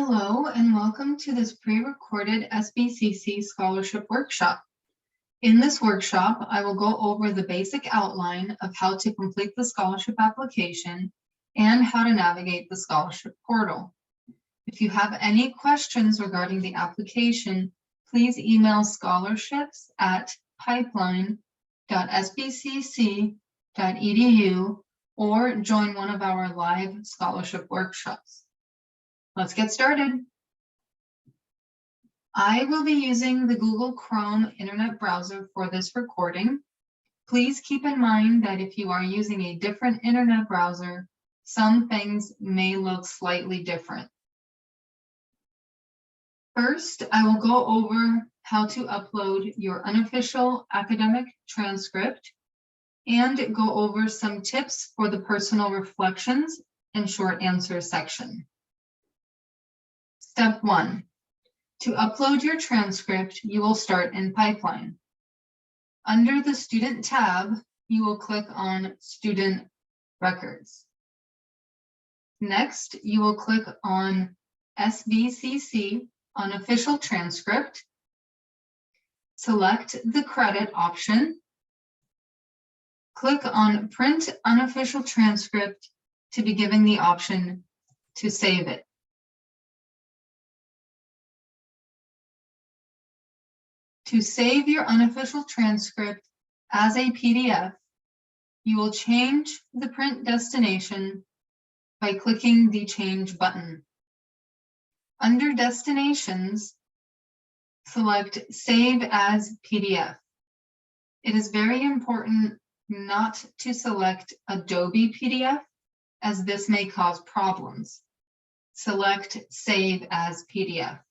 Hello and welcome to this pre-recorded SBCC Scholarship Workshop. In this workshop, I will go over the basic outline of how to complete the scholarship application and how to navigate the scholarship portal. If you have any questions regarding the application, please email scholarships@pipeline.sbcc.edu or join one of our live scholarship workshops. Let's get started. I will be using the Google Chrome internet browser for this recording. Please keep in mind that if you are using a different internet browser, some things may look slightly different. First, I will go over how to upload your unofficial academic transcript and go over some tips for the personal reflections and short answer section. Step 1. To upload your transcript, you will start in Pipeline. Under the Student tab, you will click on Student Records. Next, you will click on SBCC Unofficial Transcript. Select the credit option. Click on Print Unofficial Transcript to be given the option to save it. To save your unofficial transcript as a PDF, you will change the print destination by clicking the Change button. Under Destinations, select Save as PDF. It is very important not to select Adobe PDF, as this may cause problems. Select Save as PDF.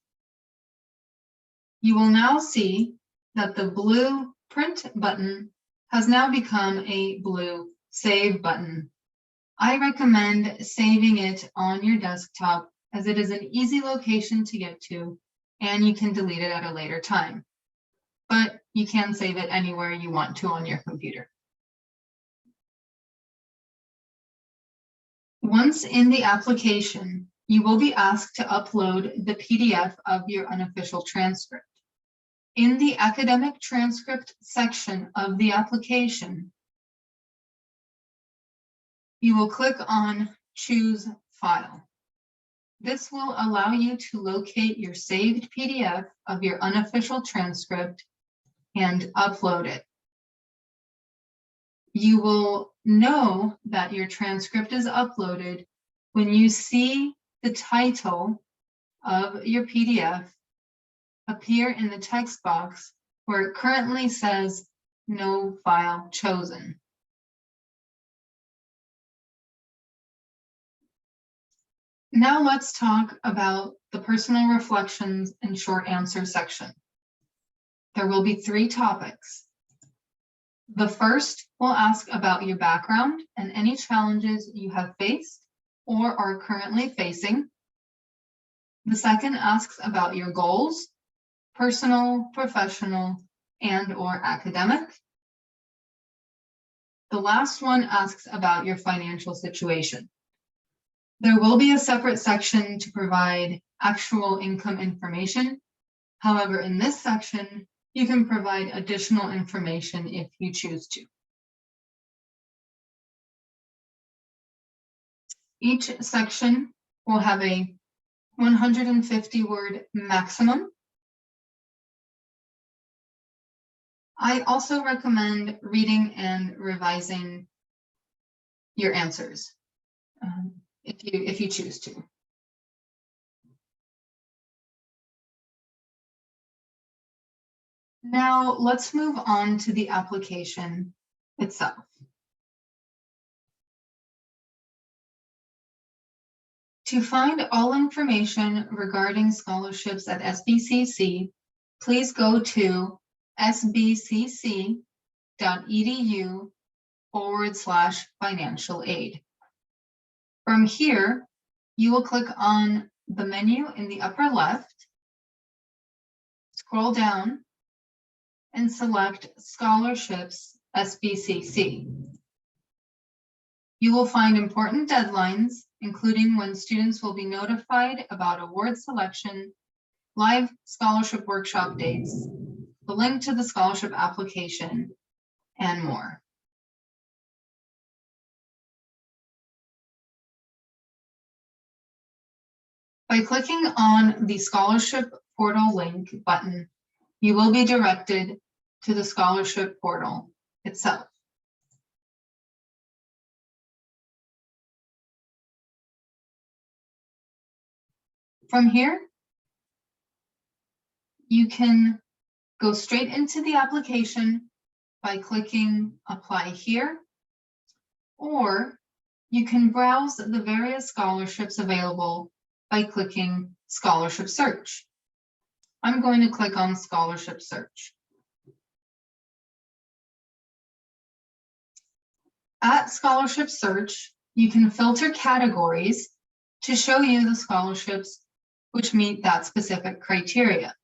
You will now see that the blue Print button has now become a blue Save button. I recommend saving it on your desktop as it is an easy location to get to and you can delete it at a later time. But you can save it anywhere you want to on your computer. Once in the application, you will be asked to upload the PDF of your unofficial transcript. In the academic transcript section of the application, you will click on Choose File. This will allow you to locate your saved PDF of your unofficial transcript and upload it. You will know that your transcript is uploaded when you see the title of your PDF appear in the text box where it currently says No File Chosen. Now let's talk about the personal reflections and short answer section. There will be 3 topics. The first will ask about your background and any challenges you have faced or are currently facing. The second asks about your goals, personal, professional, and/or academic. The last one asks about your financial situation. There will be a separate section to provide actual income information. However, in this section, you can provide additional information if you choose to. Each section will have a 150-word maximum. I also recommend reading and revising your answers if you choose to. Now let's move on to the application itself. To find all information regarding scholarships at SBCC, please go to sbcc.edu/financial aid. From here, you will click on the menu in the upper left, scroll down, and select Scholarships SBCC. You will find important deadlines including when students will be notified about award selection, live scholarship workshop dates, the link to the scholarship application, and more. By clicking on the scholarship portal link button, you will be directed to the scholarship portal itself. From here, you can go straight into the application by clicking Apply Here, or you can browse the various scholarships available by clicking Scholarship Search. I'm going to click on Scholarship Search. At Scholarship Search, you can filter categories to show you the scholarships which meet that specific criteria.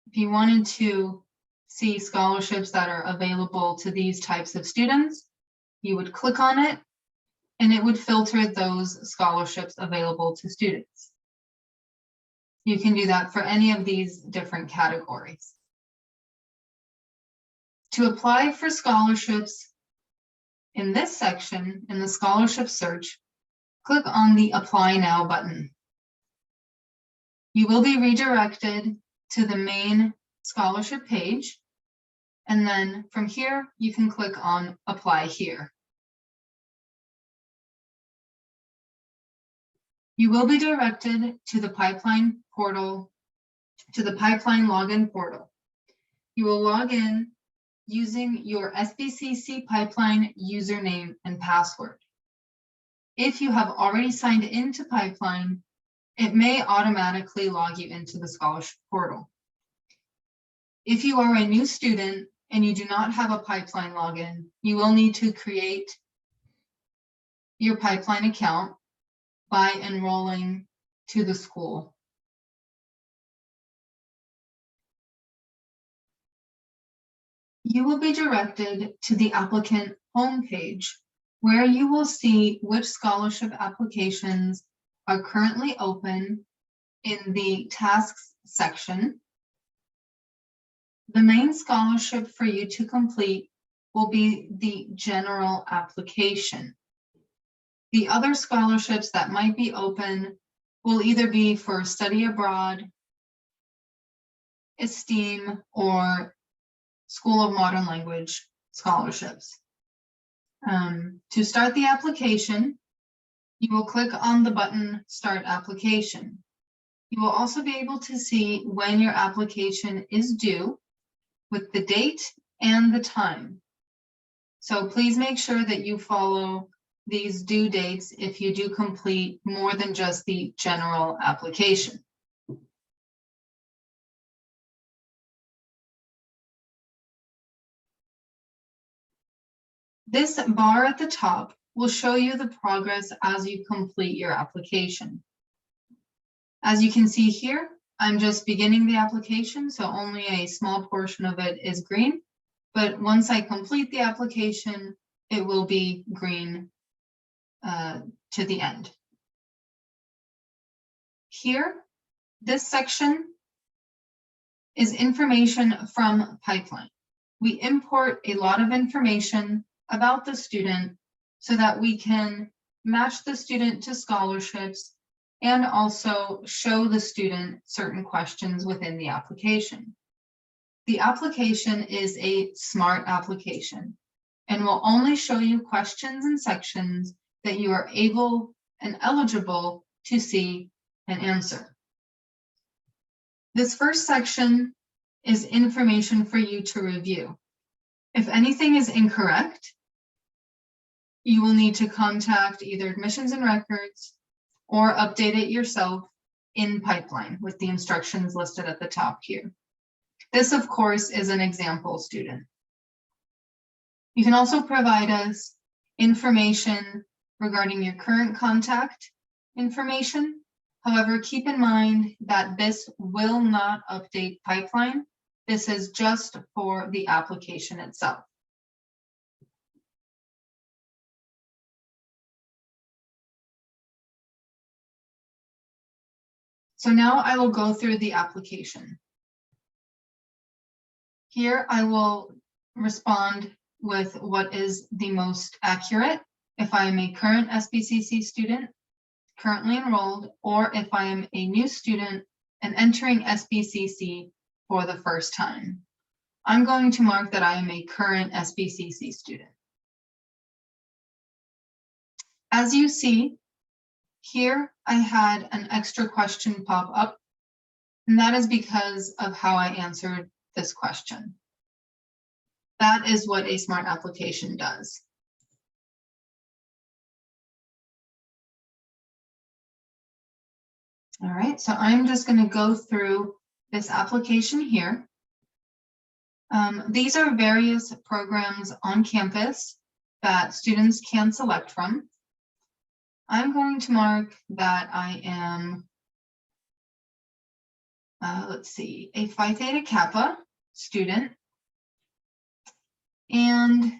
If you wanted to see scholarships that are available to these types of students, you would click on it and it would filter those scholarships available to students. You can do that for any of these different categories. To apply for scholarships in this section, in the scholarship search, click on the Apply Now button. You will be redirected to the main scholarship page, and then from here, you can click on Apply Here. You will be directed to the pipeline portal, to the pipeline login portal. You will log in using your SBCC pipeline username and password. If you have already signed into Pipeline, it may automatically log you into the scholarship portal. If you are a new student and you do not have a Pipeline login, you will need to create your Pipeline account by enrolling to the school. You will be directed to the applicant homepage, where you will see which scholarship applications are currently open in the tasks section. The main scholarship for you to complete will be the general application. The other scholarships that might be open will either be for study abroad, STEAM, or School of Modern Language scholarships. To start the application, you will click on the button Start Application. You will also be able to see when your application is due with the date and the time. So please make sure that you follow these due dates if you do complete more than just the general application. This bar at the top will show you the progress as you complete your application. As you can see here, I'm just beginning the application, so only a small portion of it is green. But once I complete the application, it will be green to the end. Here, this section is information from Pipeline. We import a lot of information about the student so that we can match the student to scholarships and also show the student certain questions within the application. The application is a smart application and will only show you questions and sections that you are able and eligible to see and answer. This first section is information for you to review. If anything is incorrect, you will need to contact either Admissions and Records or update it yourself in Pipeline with the instructions listed at the top here. This, of course, is an example student. You can also provide us information regarding your current contact information. However, keep in mind that this will not update Pipeline. This is just for the application itself. So now I will go through the application. Here I will respond with what is the most accurate, if I am a current SBCC student, currently enrolled, or if I am a new student and entering SBCC for the first time. I'm going to mark that I am a current SBCC student. As you see, here I had an extra question pop up, and that is because of how I answered this question. That is what a smart application does. All right, so I'm just going to go through this application here. These are various programs on campus that students can select from. I'm going to mark that I am, let's see, a Phi Theta Kappa student, and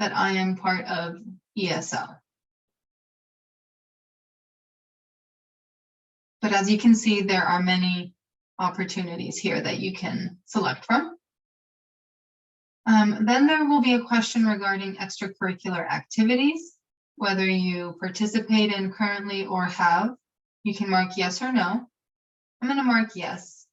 that I am part of ESL. But as you can see, there are many opportunities here that you can select from. Then there will be a question regarding extracurricular activities, whether you participate in currently or have. You can mark yes or no. I'm going to mark yes.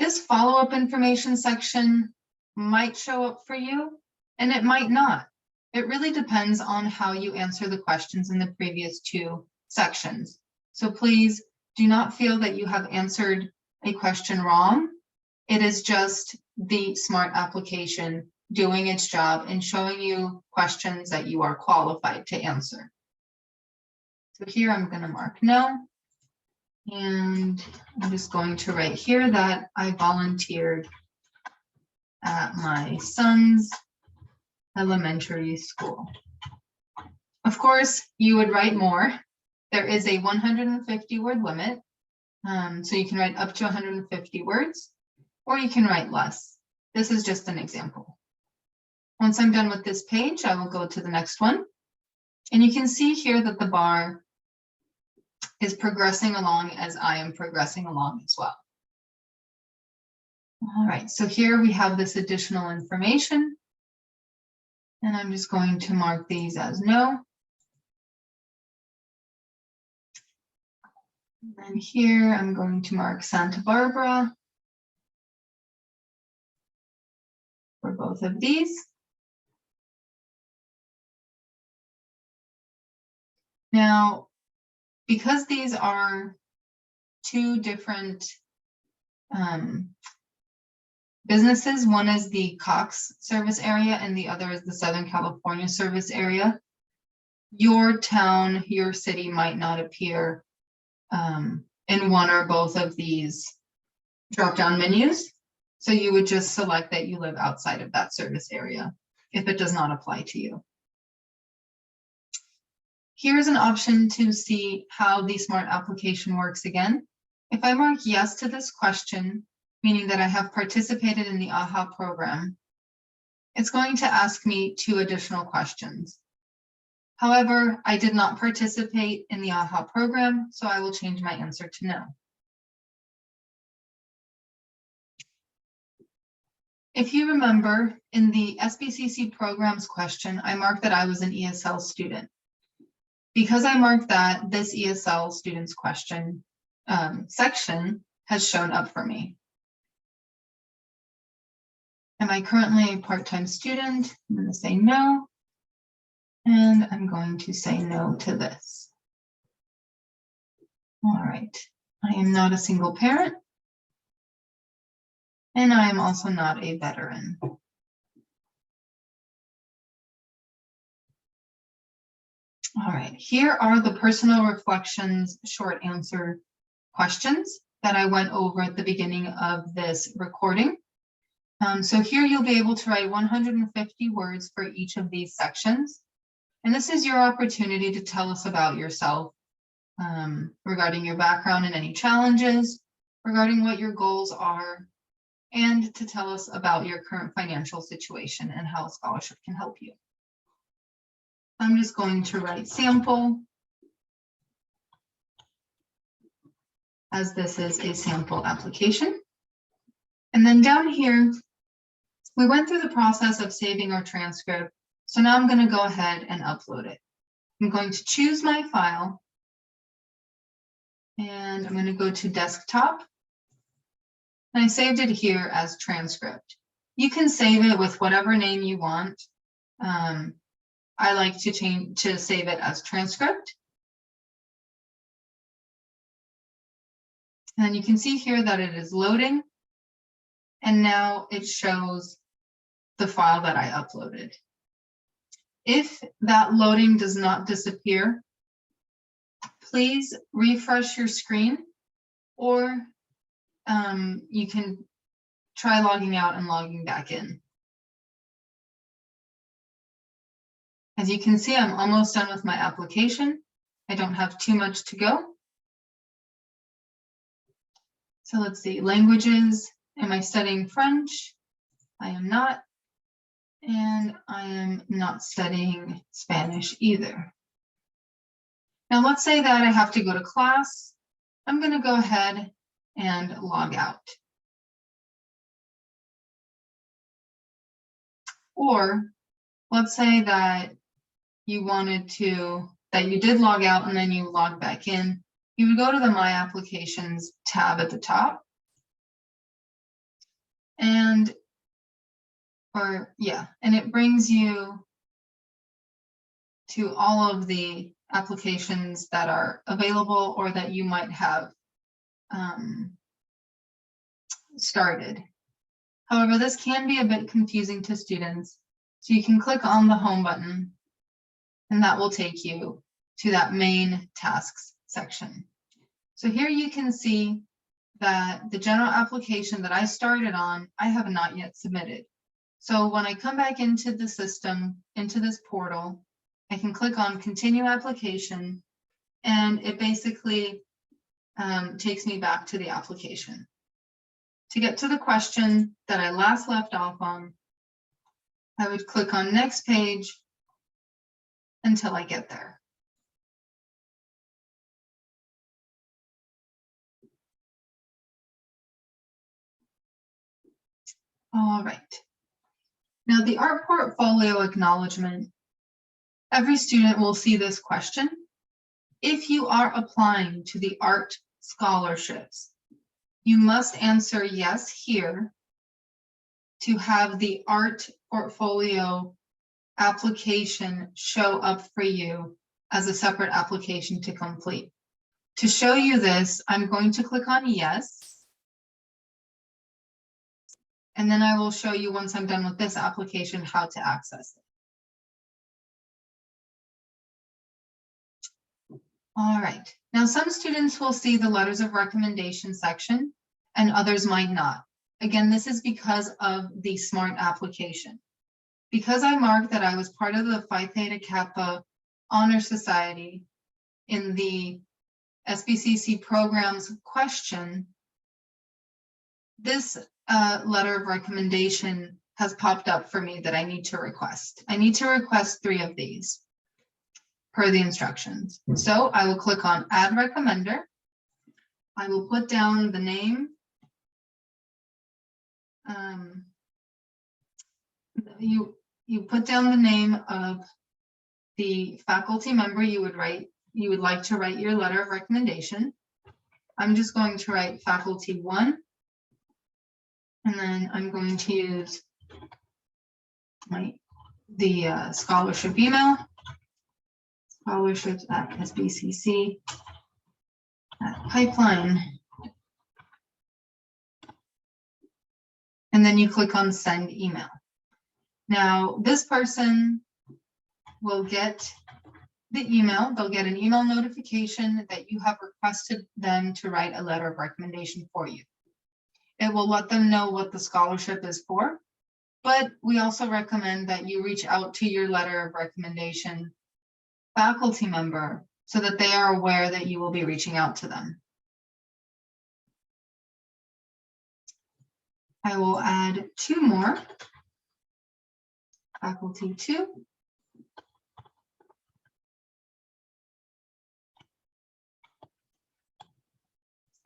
This follow-up information section might show up for you, and it might not. It really depends on how you answer the questions in the previous two sections. So please do not feel that you have answered a question wrong. It is just the smart application doing its job and showing you questions that you are qualified to answer. So here I'm going to mark no. And I'm just going to write here that I volunteered at my son's elementary school. Of course, you would write more. There is a 150 word limit. So you can write up to 150 words, or you can write less. This is just an example. Once I'm done with this page, I will go to the next one. And you can see here that the bar is progressing along as I am progressing along as well. All right, so here we have this additional information. And I'm just going to mark these as no. And here I'm going to mark Santa Barbara for both of these. Now, because these are two different businesses, one is the Cox service area and the other is the Southern California service area, your town, your city might not appear in one or both of these drop-down menus. So you would just select that you live outside of that service area if it does not apply to you. Here's an option to see how the smart application works again. If I mark yes to this question, meaning that I have participated in the AHA program, it's going to ask me 2 additional questions. However, I did not participate in the AHA program, so I will change my answer to no. If you remember, in the SBCC programs question, I marked that I was an ESL student. Because I marked that, this ESL students question section has shown up for me. Am I currently a part-time student? I'm going to say no. And I'm going to say no to this. All right. I am not a single parent. And I am also not a veteran. All right, here are the personal reflections short answer questions that I went over at the beginning of this recording. So here you'll be able to write 150 words for each of these sections. And this is your opportunity to tell us about yourself, regarding your background and any challenges, regarding what your goals are, and to tell us about your current financial situation and how a scholarship can help you. I'm just going to write sample as this is a sample application. And then down here, we went through the process of saving our transcript. So now I'm going to go ahead and upload it. I'm going to choose my file. And I'm going to go to desktop. And I saved it here as transcript. You can save it with whatever name you want. I like to save it as transcript. And you can see here that it is loading. And now it shows the file that I uploaded. If that loading does not disappear, please refresh your screen, or you can try logging out and logging back in. As you can see, I'm almost done with my application. I don't have too much to go. So let's see, languages. Am I studying French? I am not. And I am not studying Spanish either. Now let's say that I have to go to class. I'm going to go ahead and log out. Or let's say that you did log out and then you log back in. You would go to the My Applications tab at the top. And it brings you to all of the applications that are available or that you might have started. However, this can be a bit confusing to students. So you can click on the home button and that will take you to that main tasks section. So here you can see that the general application that I started on, I have not yet submitted. So when I come back into the system, into this portal, I can click on continue application and it basically takes me back to the application. To get to the question that I last left off on, I would click on next page until I get there. All right. Now the art portfolio acknowledgement, every student will see this question. If you are applying to the art scholarships, you must answer yes here to have the art portfolio application show up for you as a separate application to complete. To show you this, I'm going to click on yes. And then I will show you once I'm done with this application how to access it. All right, now some students will see the letters of recommendation section and others might not. Again, this is because of the SMART application. Because I marked that I was part of the Phi Theta Kappa Honor Society in the SBCC programs question, this letter of recommendation has popped up for me that I need to request. I need to request 3 of these per the instructions. So I will click on Add Recommender. I will put down the name. You put down the name of the faculty member you would like to write your letter of recommendation. I'm just going to write faculty 1. And then I'm going to use the scholarship email, scholarships at SBCC at Pipeline. And then you click on send email. Now this person will get the email, they'll get an email notification that you have requested them to write a letter of recommendation for you. It will let them know what the scholarship is for, but we also recommend that you reach out to your letter of recommendation faculty member so that they are aware that you will be reaching out to them. I will add 2 more, faculty 2.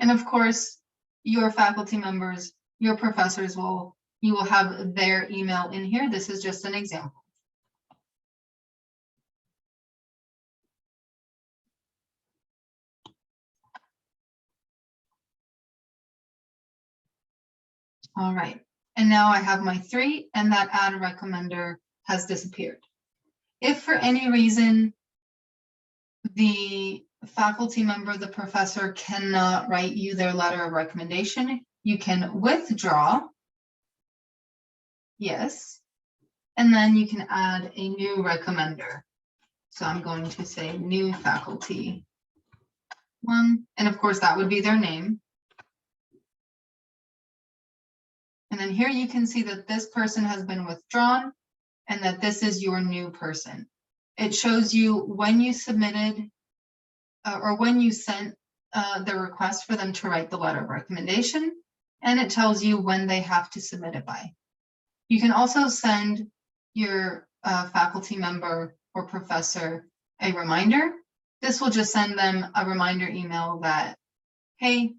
And of course, your faculty members, your professors you will have their email in here. This is just an example. All right, and now I have my 3, and that add recommender has disappeared. If for any reason the faculty member, the professor cannot write you their letter of recommendation, you can withdraw, yes, and then you can add a new recommender. So I'm going to say new faculty 1, and of course that would be their name. And then here you can see that this person has been withdrawn and that this is your new person. It shows you when you submitted or when you sent the request for them to write the letter of recommendation, and it tells you when they have to submit it by. You can also send your faculty member or professor a reminder. This will just send them a reminder email that, hey,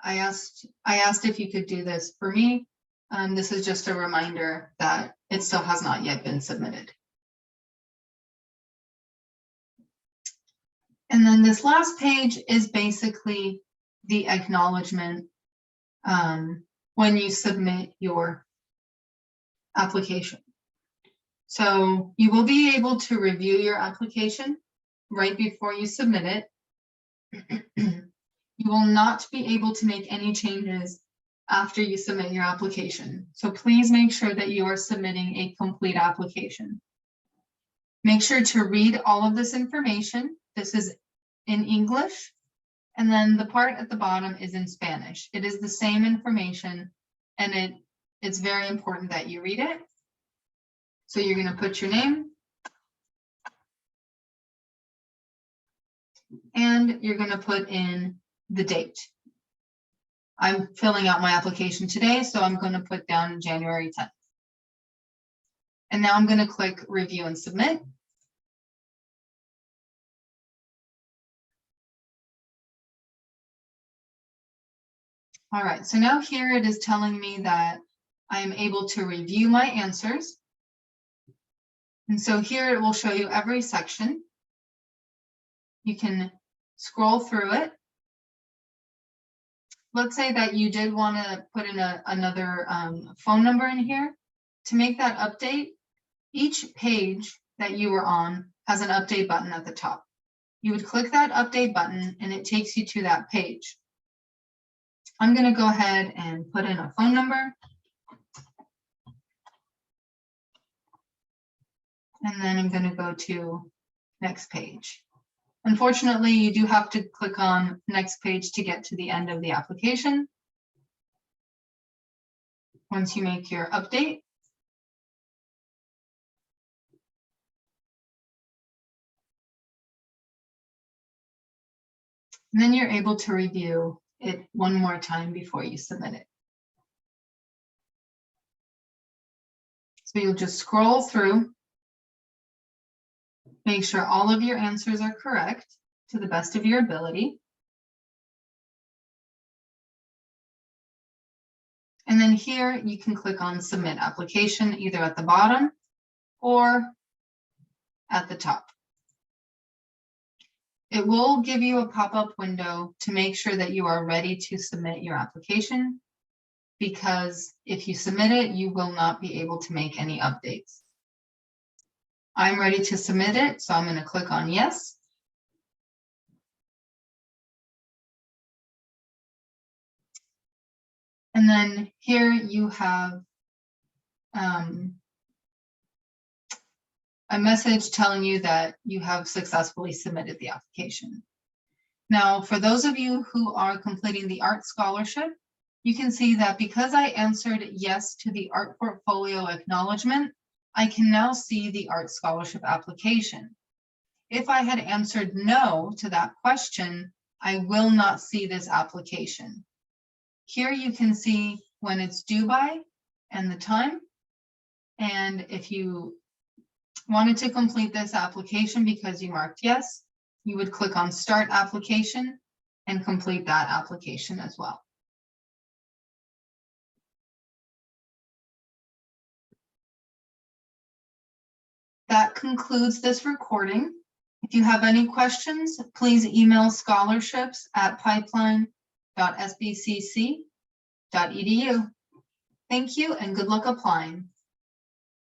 I asked if you could do this for me. This is just a reminder that it still has not yet been submitted. And then this last page is basically the acknowledgement when you submit your application. So you will be able to review your application right before you submit it. You will not be able to make any changes after you submit your application. So please make sure that you are submitting a complete application. Make sure to read all of this information. This is in English, and then the part at the bottom is in Spanish. It is the same information, and it's very important that you read it. So you're going to put your name, and you're going to put in the date. I'm filling out my application today, so I'm going to put down January 10th. And now I'm going to click Review and Submit. All right, so now here it is telling me that I am able to review my answers. And so here it will show you every section. You can scroll through it. Let's say that you did want to put in another phone number in here. To make that update, each page that you were on has an update button at the top. You would click that update button and it takes you to that page. I'm going to go ahead and put in a phone number. And then I'm going to go to next page. Unfortunately, you do have to click on next page to get to the end of the application. Once you make your update. And then you're able to review it one more time before you submit it. So you'll just scroll through, make sure all of your answers are correct to the best of your ability. And then here you can click on Submit Application either at the bottom or at the top. It will give you a pop-up window to make sure that you are ready to submit your application, because if you submit it, you will not be able to make any updates. I'm ready to submit it, so I'm going to click on Yes. And then here you have a message telling you that you have successfully submitted the application. Now, for those of you who are completing the art scholarship, you can see that because I answered yes to the art portfolio acknowledgement, I can now see the art scholarship application. If I had answered no to that question, I will not see this application. Here you can see when it's due by and the time. And if you wanted to complete this application because you marked yes, you would click on Start Application. and complete that application as well. That concludes this recording. If you have any questions, please email scholarships@pipeline.sbcc.edu. Thank you and good luck applying.